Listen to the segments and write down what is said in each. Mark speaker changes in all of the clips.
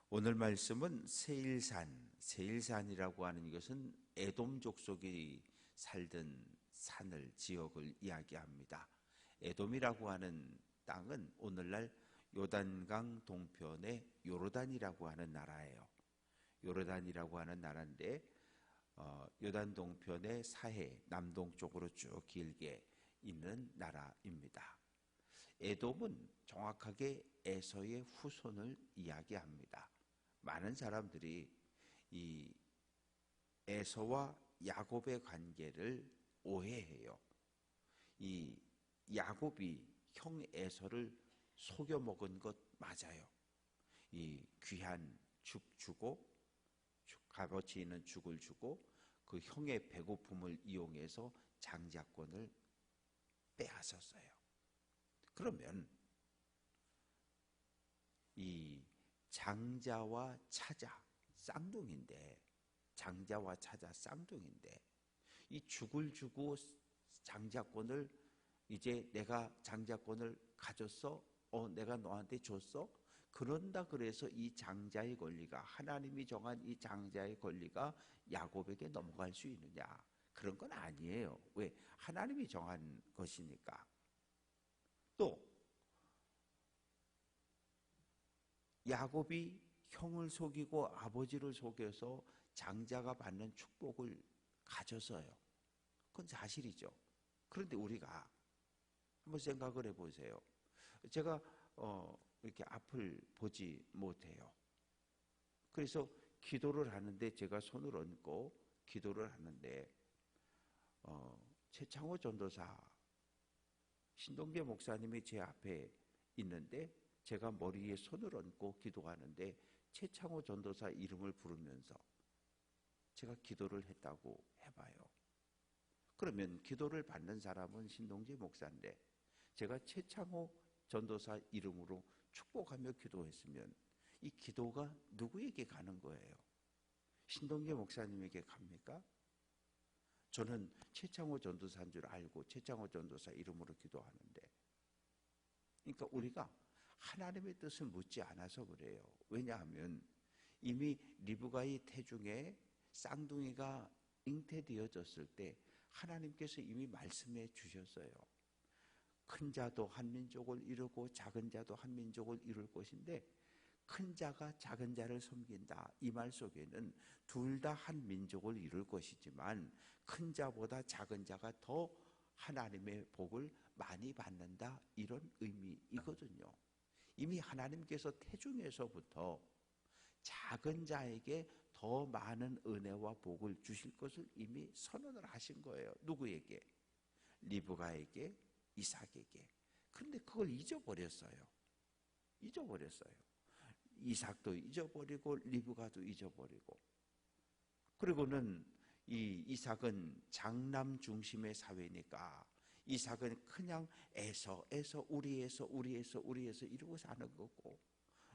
Speaker 1: 오늘 말씀은 세일산이라고 하는 이것은 에돔 족속이 살던 산을 지역을 이야기합니다. 에돔이라고 하는 땅은 오늘날 요단강 동편의 요르단이라고 하는 나라예요. 요르단이라고 하는 나라인데 요단 동편의 사해 남동쪽으로 쭉 길게 있는 나라입니다. 에돔은 정확하게 에서의 후손을 이야기합니다. 많은 사람들이 이 에서와 야곱의 관계를 오해해요. 이 야곱이 형 에서를 속여 먹은 것 맞아요. 이 귀한 죽 주고 값어치 있는 죽을 주고 그 형의 배고픔을 이용해서 장자권을 빼앗았어요. 그러면 이 장자와 차자 쌍둥이인데 이 죽을 주고 장자권을 이제 내가 장자권을 가졌어? 내가 너한테 줬어? 그런다 그래서 이 장자의 권리가 하나님이 정한 이 장자의 권리가 야곱에게 넘어갈 수 있느냐? 그런 건 아니에요. 왜? 하나님이 정한 것이니까. 또 야곱이 형을 속이고 아버지를 속여서 장자가 받는 축복을 가졌어요. 그건 사실이죠. 그런데 우리가 한번 생각을 해보세요. 제가 이렇게 앞을 보지 못해요. 그래서 기도를 하는데 제가 손을 얹고 기도를 하는데 최창호 전도사 신동계 목사님이 제 앞에 있는데 제가 머리에 손을 얹고 기도하는데 최창호 전도사 이름을 부르면서 제가 기도를 했다고 해봐요. 그러면 기도를 받는 사람은 신동재 목사인데 제가 최창호 전도사 이름으로 축복하며 기도했으면 이 기도가 누구에게 가는 거예요? 신동재 목사님에게 갑니까? 저는 최창호 전도사인 줄 알고 최창호 전도사 이름으로 기도하는데, 그러니까 우리가 하나님의 뜻을 묻지 않아서 그래요. 왜냐하면 이미 리브가의 태중에 쌍둥이가 잉태되어졌을 때 하나님께서 이미 말씀해 주셨어요. 큰 자도 한 민족을 이루고 작은 자도 한 민족을 이룰 것인데 큰 자가 작은 자를 섬긴다. 이 말 속에는 둘 다 한 민족을 이룰 것이지만 큰 자보다 작은 자가 더 하나님의 복을 많이 받는다. 이런 의미이거든요. 이미 하나님께서 태중에서부터 작은 자에게 더 많은 은혜와 복을 주실 것을 이미 선언을 하신 거예요. 누구에게? 리브가에게, 이삭에게. 그런데 그걸 잊어버렸어요. 이삭도 잊어버리고 리브가도 잊어버리고. 그리고는 이 이삭은 장남 중심의 사회니까 이삭은 그냥 애서 우리에서 이러고 사는 거고,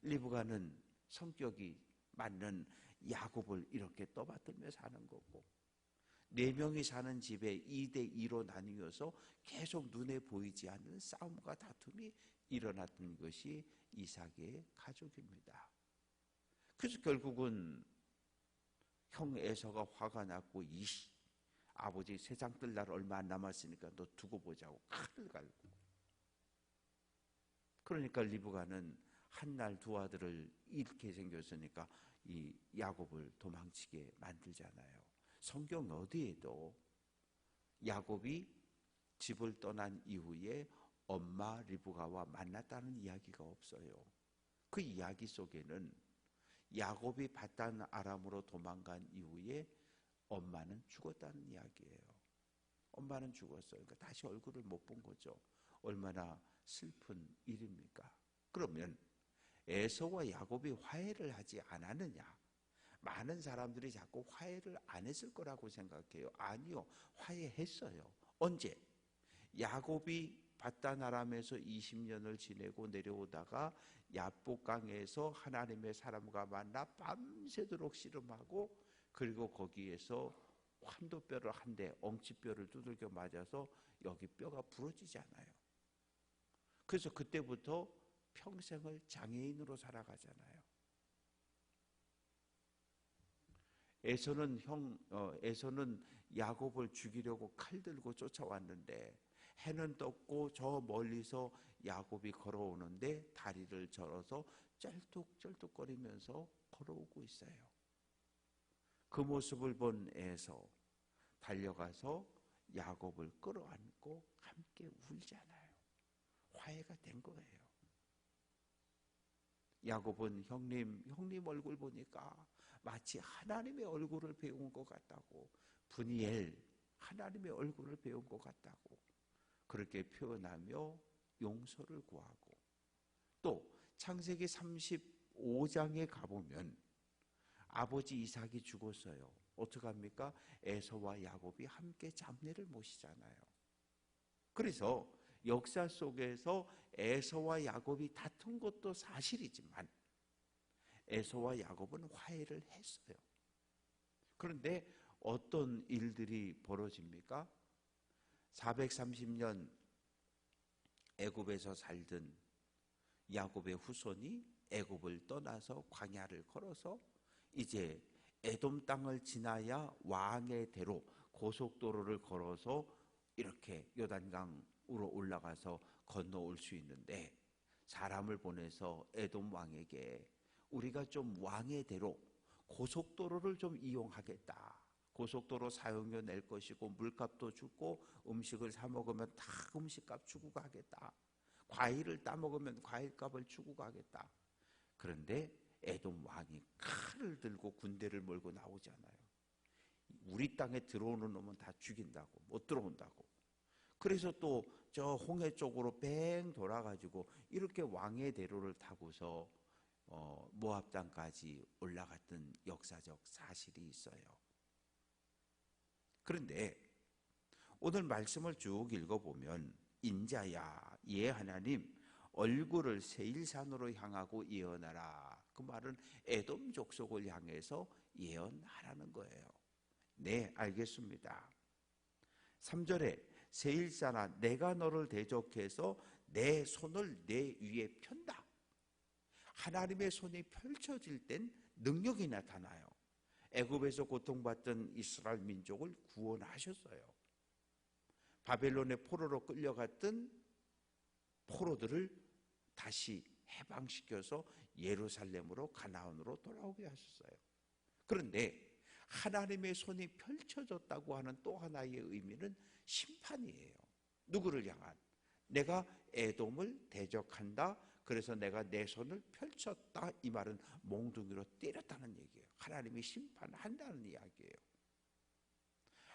Speaker 1: 리브가는 성격이 맞는 야곱을 이렇게 떠받들며 사는 거고, 4명이 사는 집에 2대2로 나뉘어서 계속 눈에 보이지 않는 싸움과 다툼이 일어났던 것이 이삭의 가족입니다. 그래서 결국은 형 에서가 화가 났고, 아버지 세상 뜰 날 얼마 안 남았으니까 너 두고 보자고 칼을 갈고, 그러니까 리브가는 한 날 두 아들을 잃게 생겼으니까 이 야곱을 도망치게 만들잖아요. 성경 어디에도 야곱이 집을 떠난 이후에 엄마 리브가와 만났다는 이야기가 없어요. 그 이야기 속에는 야곱이 바단 아람으로 도망간 이후에 엄마는 죽었다는 이야기예요. 엄마는 죽었어요. 그러니까 다시 얼굴을 못 본 거죠. 얼마나 슬픈 일입니까? 그러면 에서와 야곱이 화해를 하지 않았느냐? 많은 사람들이 자꾸 화해를 안 했을 거라고 생각해요. 아니요, 화해했어요. 언제? 야곱이 바단 아람에서 20년을 지내고 내려오다가 야복강에서 하나님의 사람과 만나 밤새도록 씨름하고, 그리고 거기에서 환도뼈를 한 대, 엉치뼈를 두들겨 맞아서 여기 뼈가 부러지잖아요. 그래서 그때부터 평생을 장애인으로 살아가잖아요. 에서는 야곱을 죽이려고 칼 들고 쫓아왔는데 해는 떴고 저 멀리서 야곱이 걸어오는데 다리를 절어서 쩔뚝쩔뚝거리면서 걸어오고 있어요. 그 모습을 본 에서 달려가서 야곱을 끌어안고 함께 울잖아요. 화해가 된 거예요. 야곱은 형님 얼굴 보니까 마치 하나님의 얼굴을 배운 것 같다고, 브니엘, 하나님의 얼굴을 배운 것 같다고 그렇게 표현하며 용서를 구하고, 또 창세기 35장에 가보면 아버지 이삭이 죽었어요. 어떡합니까? 에서와 야곱이 함께 잡내를 모시잖아요. 그래서 역사 속에서 에서와 야곱이 다툰 것도 사실이지만 에서와 야곱은 화해를 했어요. 그런데 어떤 일들이 벌어집니까? 430년 애굽에서 살던 야곱의 후손이 애굽을 떠나서 광야를 걸어서 이제 에돔 땅을 지나야 왕의 대로 고속도로를 걸어서 이렇게 요단강으로 올라가서 건너올 수 있는데, 사람을 보내서 에돔 왕에게 우리가 좀 왕의 대로 고속도로를 좀 이용하겠다. 고속도로 사용료 낼 것이고 물값도 주고 음식을 사 먹으면 다 음식값 주고 가겠다. 과일을 따 먹으면 과일값을 주고 가겠다. 그런데 에돔 왕이 칼을 들고 군대를 몰고 나오잖아요. 우리 땅에 들어오는 놈은 다 죽인다고, 못 들어온다고. 그래서 또 저 홍해 쪽으로 뺑 돌아가지고 이렇게 왕의 대로를 타고서 모압 땅까지 올라갔던 역사적 사실이 있어요. 그런데 오늘 말씀을 쭉 읽어보면 인자야, 예 하나님, 얼굴을 세일산으로 향하고 예언하라. 그 말은 에돔 족속을 향해서 예언하라는 거예요. 네, 알겠습니다. 3절에 세일산아, 내가 너를 대적해서 내 손을 내 위에 편다. 하나님의 손이 펼쳐질 땐 능력이 나타나요. 애굽에서 고통받던 이스라엘 민족을 구원하셨어요. 바벨론의 포로로 끌려갔던 포로들을 다시 해방시켜서 예루살렘으로, 가나안으로 돌아오게 하셨어요. 그런데 하나님의 손이 펼쳐졌다고 하는 또 하나의 의미는 심판이에요. 누구를 향한? 내가 에돔을 대적한다. 그래서 내가 내 손을 펼쳤다. 이 말은 몽둥이로 때렸다는 얘기예요. 하나님이 심판한다는 이야기예요.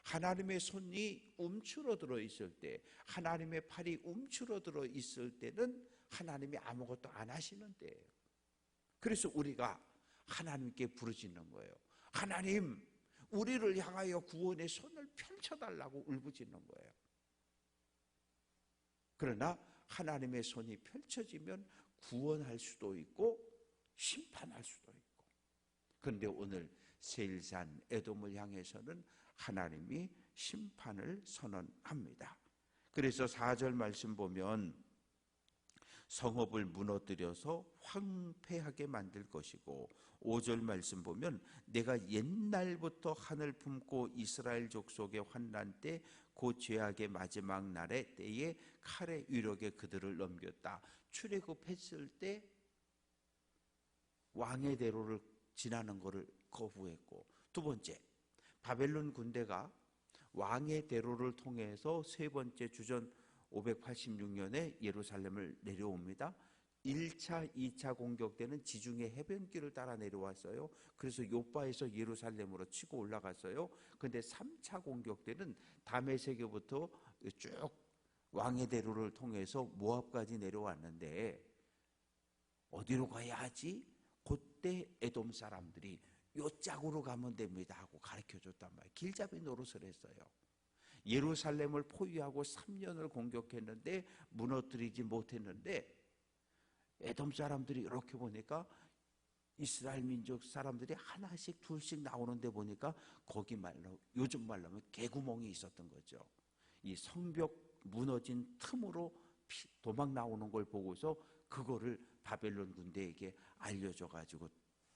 Speaker 1: 하나님의 손이 움츠러들어 있을 때, 하나님의 팔이 움츠러들어 있을 때는 하나님이 아무것도 안 하시는 때예요. 그래서 우리가 하나님께 부르짖는 거예요. 하나님, 우리를 향하여 구원의 손을 펼쳐달라고 울부짖는 거예요. 그러나 하나님의 손이 펼쳐지면 구원할 수도 있고 심판할 수도 있고. 그런데 오늘 세일산 에돔을 향해서는 하나님이 심판을 선언합니다. 그래서 4절 말씀 보면 성읍을 무너뜨려서 황폐하게 만들 것이고, 5절 말씀 보면 내가 옛날부터 하늘 품고 이스라엘 족속의 환난 때 그 죄악의 마지막 날에 때에 칼의 위력에 그들을 넘겼다. 출애굽했을 때 왕의 대로를 지나는 것을 거부했고, 두 번째, 바벨론 군대가 왕의 대로를 통해서 세 번째 주전 586년에 예루살렘을 내려옵니다. 1차, 2차 공격 때는 지중해 해변길을 따라 내려왔어요. 그래서 요바에서 예루살렘으로 치고 올라갔어요. 그런데 3차 공격 때는 다메섹에부터 쭉 왕의 대로를 통해서 모압까지 내려왔는데 어디로 가야 하지? 그때 에돔 사람들이 요 짝으로 가면 됩니다 하고 가르쳐줬단 말이에요. 길잡이 노릇을 했어요. 예루살렘을 포위하고 3년을 공격했는데 무너뜨리지 못했는데, 에돔 사람들이 이렇게 보니까 이스라엘 민족 사람들이 하나씩 둘씩 나오는데 보니까 거기 말로, 요즘 말로 하면 개구멍이 있었던 거죠. 이 성벽 무너진 틈으로 도망 나오는 걸 보고서 그거를 바벨론 군대에게 알려줘 가지고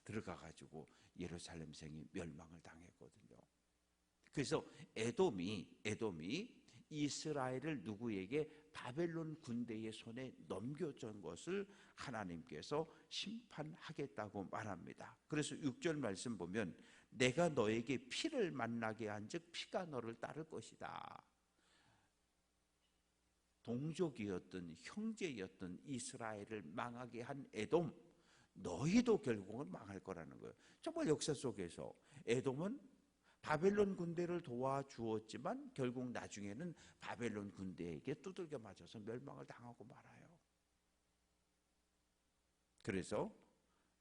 Speaker 1: 들어가 가지고 예루살렘 성이 멸망을 당했거든요. 그래서 에돔이 이스라엘을 누구에게 바벨론 군대의 손에 넘겨준 것을 하나님께서 심판하겠다고 말합니다. 그래서 6절 말씀 보면 내가 너에게 피를 만나게 한즉 피가 너를 따를 것이다. 동족이었던 형제였던 이스라엘을 망하게 한 에돔, 너희도 결국은 망할 거라는 거예요. 정말 역사 속에서 에돔은 바벨론 군대를 도와주었지만 결국 나중에는 바벨론 군대에게 두들겨 맞아서 멸망을 당하고 말아요. 그래서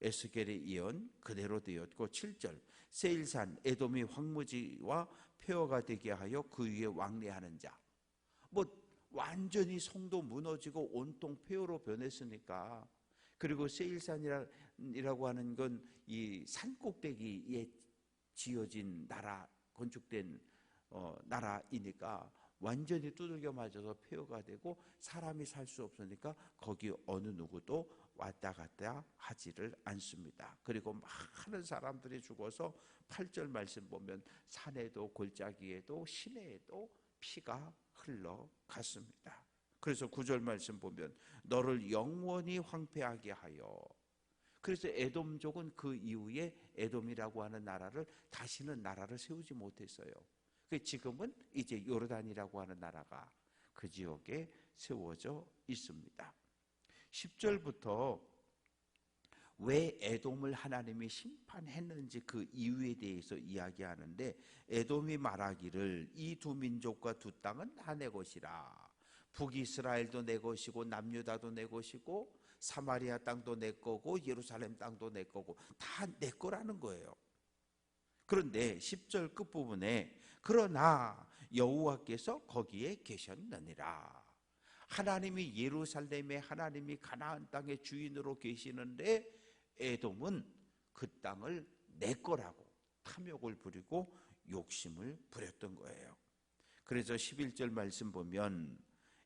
Speaker 1: 에스겔의 예언 그대로 되었고 7절 세일산 에돔이 황무지와 폐허가 되게 하여 그 위에 왕래하는 자. 완전히 성도 무너지고 온통 폐허로 변했으니까. 그리고 세일산이라고 하는 건 이 산꼭대기에 지어진 나라, 건축된 나라이니까 완전히 두들겨 맞아서 폐허가 되고 사람이 살 수 없으니까 거기 어느 누구도 왔다 갔다 하지를 않습니다. 그리고 많은 사람들이 죽어서 8절 말씀 보면 산에도 골짜기에도 시내에도 피가 흘러갔습니다. 그래서 9절 말씀 보면 너를 영원히 황폐하게 하여. 그래서 에돔족은 그 이후에 에돔이라고 하는 나라를 다시는 나라를 세우지 못했어요. 지금은 이제 요르단이라고 하는 나라가 그 지역에 세워져 있습니다. 10절부터 왜 에돔을 하나님이 심판했는지 그 이유에 대해서 이야기하는데 에돔이 말하기를 이 두 민족과 두 땅은 다 내 것이라. 북이스라엘도 내 것이고 남유다도 내 것이고 사마리아 땅도 내 거고 예루살렘 땅도 내 거고 다 내 거라는 거예요. 그런데 10절 끝부분에 그러나 여호와께서 거기에 계셨느니라. 하나님이 예루살렘에 하나님이 가나안 땅의 주인으로 계시는데 에돔은 그 땅을 내 거라고 탐욕을 부리고 욕심을 부렸던 거예요. 그래서 11절 말씀 보면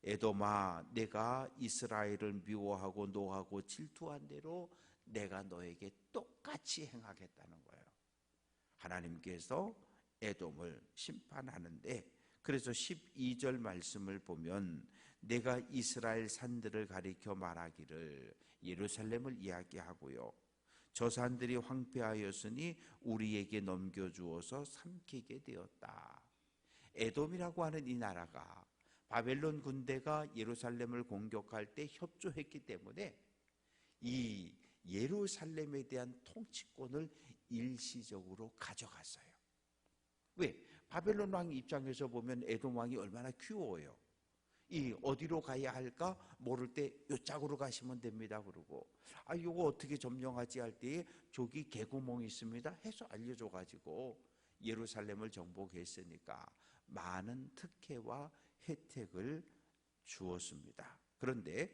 Speaker 1: 에돔아 내가 이스라엘을 미워하고 노하고 질투한 대로 내가 너에게 똑같이 행하겠다는 거예요. 하나님께서 에돔을 심판하는데 그래서 12절 말씀을 보면 내가 이스라엘 산들을 가리켜 말하기를 예루살렘을 이야기하고요. 저 산들이 황폐하였으니 우리에게 넘겨주어서 삼키게 되었다. 에돔이라고 하는 이 나라가 바벨론 군대가 예루살렘을 공격할 때 협조했기 때문에 이 예루살렘에 대한 통치권을 일시적으로 가져갔어요. 왜? 바벨론 왕 입장에서 보면 에돔 왕이 얼마나 귀여워요. 이 어디로 가야 할까 모를 때 요 짝으로 가시면 됩니다. 그러고 요거 어떻게 점령하지 할 때에 저기 개구멍이 있습니다 해서 알려줘 가지고 예루살렘을 정복했으니까 많은 특혜와 혜택을 주었습니다. 그런데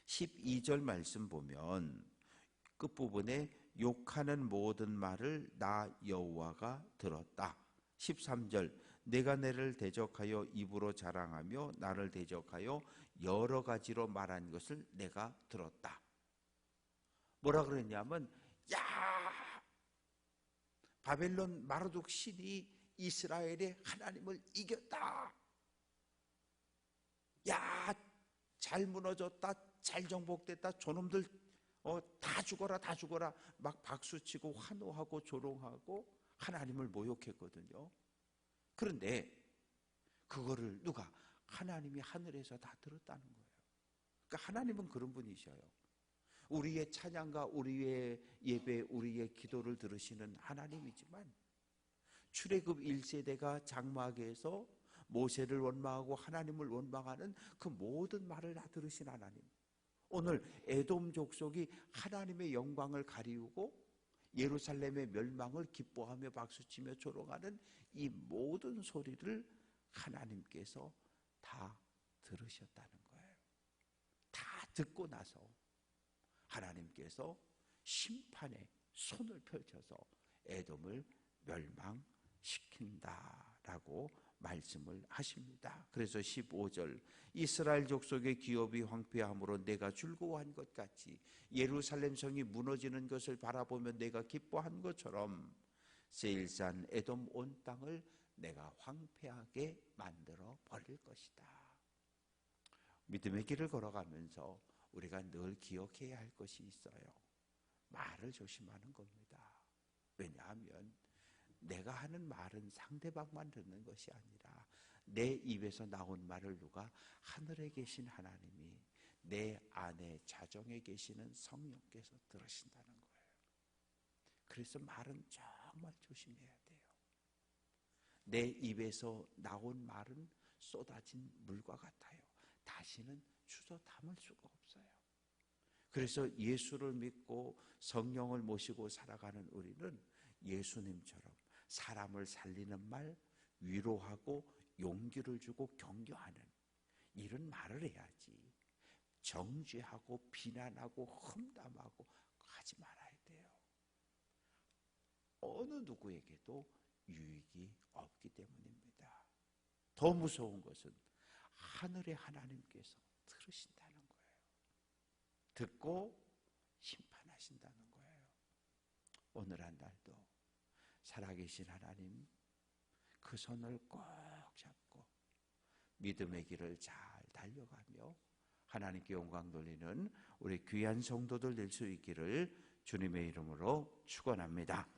Speaker 1: 12절 말씀 보면 끝부분에 욕하는 모든 말을 나 여호와가 들었다. 13절 내가 너를 대적하여 입으로 자랑하며 나를 대적하여 여러 가지로 말한 것을 내가 들었다. 뭐라 그랬냐면 바벨론 마르둑 신이 이스라엘의 하나님을 이겼다. 잘 무너졌다. 잘 정복됐다. 저놈들 다 죽어라 다 죽어라 막 박수치고 환호하고 조롱하고 하나님을 모욕했거든요. 그런데 그거를 누가? 하나님이 하늘에서 다 들었다는 거예요. 그러니까 하나님은 그런 분이셔요. 우리의 찬양과 우리의 예배, 우리의 기도를 들으시는 하나님이지만 출애굽 1세대가 장막에서 모세를 원망하고 하나님을 원망하는 그 모든 말을 다 들으신 하나님. 오늘 에돔 족속이 하나님의 영광을 가리우고 예루살렘의 멸망을 기뻐하며 박수치며 조롱하는 이 모든 소리를 하나님께서 다 들으셨다는 거예요. 다 듣고 나서 하나님께서 심판의 손을 펼쳐서 에돔을 멸망시켰습니다. 시킨다라고 말씀을 하십니다. 그래서 15절 이스라엘 족속의 기업이 황폐함으로 내가 즐거워한 것 같이 예루살렘 성이 무너지는 것을 바라보며 내가 기뻐한 것처럼 세일산 에돔 온 땅을 내가 황폐하게 만들어 버릴 것이다. 믿음의 길을 걸어가면서 우리가 늘 기억해야 할 것이 있어요. 말을 조심하는 겁니다. 왜냐하면 내가 하는 말은 상대방만 듣는 것이 아니라 내 입에서 나온 말을 누가 하늘에 계신 하나님이 내 안에 자정에 계시는 성령께서 들으신다는 거예요. 그래서 말은 정말 조심해야 돼요. 내 입에서 나온 말은 쏟아진 물과 같아요. 다시는 주워 담을 수가 없어요. 그래서 예수를 믿고 성령을 모시고 살아가는 우리는 예수님처럼 사람을 살리는 말, 위로하고 용기를 주고 격려하는 이런 말을 해야지 정죄하고 비난하고 험담하고 하지 말아야 돼요. 어느 누구에게도 유익이 없기 때문입니다. 더 무서운 것은 하늘의 하나님께서 들으신다는 거예요. 듣고 심판하신다는 거예요. 오늘 한 날도 살아계신 하나님 그 손을 꼭 잡고 믿음의 길을 잘 달려가며 하나님께 영광 돌리는 우리 귀한 성도들 될 수 있기를 주님의 이름으로 축원합니다.